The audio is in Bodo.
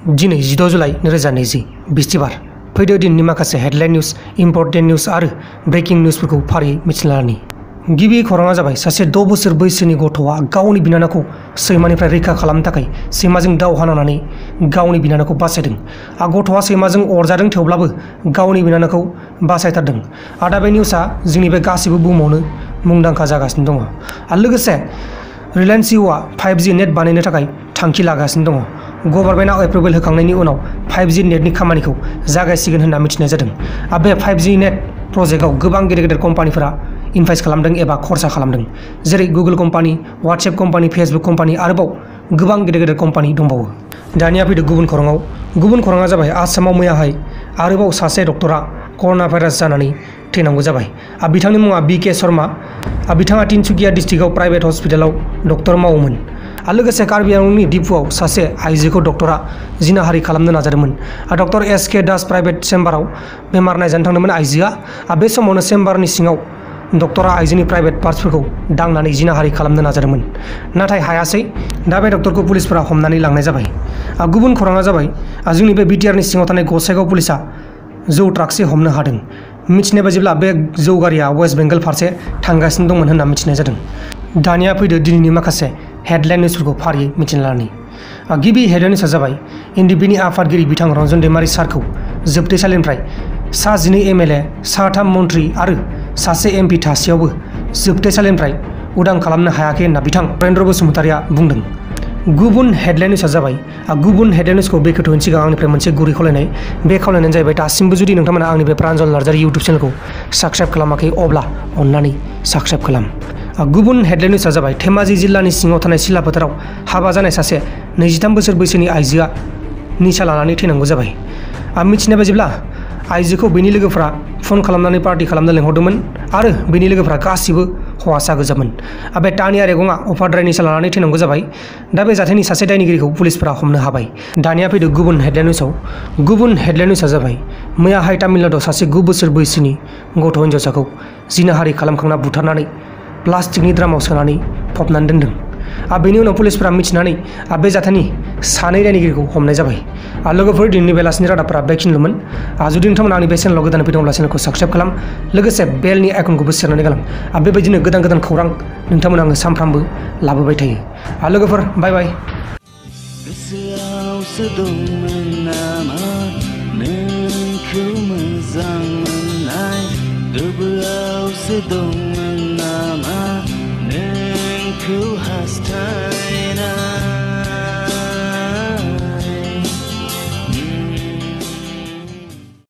दिनै 16 जुलाइ 2020 बिस्थिबार फैदो दिननि माखासे हेडलाइन निउज इम्पर्टेन्ट निउज आरो ब्रेकिं निउजफोरखौ फारियै मिथिना लानि। गिबि खौराङा जाबाय सासे 6 बोसोर बैसोनि गथ'आ गावनि बिनानावखौ सैमानिफ्राय रैखा खालामनो थाखाय सैमाजों दावहा नांनानै गावनि बिनानावखौ बासायदों। गथ'आ सैमाजों अरजादों थेवब्लाबो गावनि बिनानावखौ बासायथारदों। दा बे निउसआ जोंनि बे गासिबो बुहुमावनो मुंदांखा जागासिनो दङ। लोगोसे रिलायन्स जिअ'आ 5G नेट बानायनो थाखाय थांखि लागासिनो दङ। गभर्नमेन्टआ एप्रुभेल होखांनायनि उनाव 5G नेटनि खामानिखौ जागायसिगोन होनना मिथिनाय जादों। बे 5G नेट प्रजेक्टआव गोबां गेदेर कम्पानिफोरा इनभेस्ट खालामदों एबा खरसा खालामदों, जेरै Google company, WhatsApp company, Facebook company आरोबाव गोबां गेदेर कम्पानि दंबावो। दानिया फैदो गुबुन खौराङाव। गुबुन खौराङा जाबाय आसामाव मैयाहाय आरोबाव सासे डक्टरा कर'ना भाइरास जानानै थैनांगौ जाबाय। बिथांनि मुङा BK शर्मा। बिथाङा तिनसुकिया डिस्ट्रिक्टआव प्राइभेट हस्पिटालाव डक्टर मावोमोन। लोगोसे कार्बि आंलंनि डिफुआव सासे आइजोखौ डक्टरा जिनाहारि खालामनो नाजादोंमोन। डक्टर SK दास प्राइभेट चेम्बाराव बेमार नायजानो थांदोंमोन आइजोआ। बे समावनो चेम्बारनि सिङाव डक्टरा आइजोनि प्राइभेट पार्टसफोरखौ दांनानै जिनाहारि खालामनो नाजादोंमोन, नाथाय हायासै। दा बे डक्टरखौ पुलिसफोरा हमनानै लांनाय जाबाय। गुबुन खौराङा जाबाय जोंनि बे BTRनि सिङाव थानाय गसाइगाव पुलिसआ जौ ट्राकसे हमनो हादों। मिथिनाय बायदिब्ला बे जौ गारिया वेस्ट बेंगल फारसे थांगासिनो दंमोन होनना मिथिनाय जादों। दानिया फैदो दिनैनि माखासे हेडलाइन निउसफोरखौ फारियै मिथिना लानि। गिबि हेडलाइन निउसआ जाबाय NDPनि आफादगिरि बिथां रन्जन दैमारि सारखौ जोबथेसालिनिफ्राय सा 12 MLA, सा 3 मन्त्रि आरो सासे MP थासेयावबो जोबथेसालिनिफ्राय उदां खालामनो हायाखै होनना बिथां नरेन्द्र बसुमतारिया बुंदों। गुबुन हेडलाइन निउसआ जाबाय गुबुन हेडलाइन निउसखौ बेखेवनायनि सिगां आंनिफ्राय मोनसे गुरै खावलायनाय। बे खावलायनायानो जाहैबाय दासिमबो जुदि नोंथांमोना आंनि बे प्रान्जल नार्जारि इउटुब चेनेलखौ साबस्क्राइब खालामाखै अब्ला अन्नानै साबस्क्राइब खालाम। गुबुन हेडलाइन निउसआ जाबाय धेमाजि जिल्लानि सिङाव थानाय सिला फोथाराव हाबा जानाय सासे 23 बोसोर बैसोनि आइजोआ निसा लानानै थैनांगौ जाबाय। मिथिनाय बायदिब्ला आइजोखौ बेनि लोगोफोरा फन खालामनानै पार्टि खालामनो लेंहरदोंमोन आरो बेनि लोगोफोरा गासिबो हौवासा गोजामोन। बे टानिया रेगंआ अफाद्राय निसा लानानै थैनांगौ जाबाय। दा बे जाथायनि सासे दायनिगिरिखौ पुलिसफोरा हमनो हाबाय। दानिया फैदो गुबुन हेडलाइन निउसआव। गुबुन हेडलाइन निउसआ जाबाय मैयाहाय तामिलनाडुआव सासे 9 बोसोर बैसोनि गथ' हिन्जावसाखौ जिनाहारि खालामखांना बुथारनानै प्लास्टिकनि ड्रामाव सोनानै फबनानै दोनदों। बेनि उनाव पुलिसफोरा मिथिनानै बे जाथायनि सानै दायनिगिरिखौ हमनाय जाबाय। लोगोफोर दिनैनि बेलासिनि रादाबफोरा बेखिनिल'मोन। जुदि नोंथांमोना आंनि बे चेनेलाव गोदान फैदोंब्ला चेनेलखौ साबस्क्राइब खालाम, लोगोसे बेलनि आइकनखौबो सेरनानै गालां। बेबायदिनो गोदान खौरां नोंथांमोना आङो सानफ्रामबो लाबोबाय थायो। लोगोफोर बाय बाय। गोसोआवसो दंमोन नामा नोंखौ मोजां मोननाय, गोरबोआवसो दंमोन नामा नोंखौ हास्थायनाय।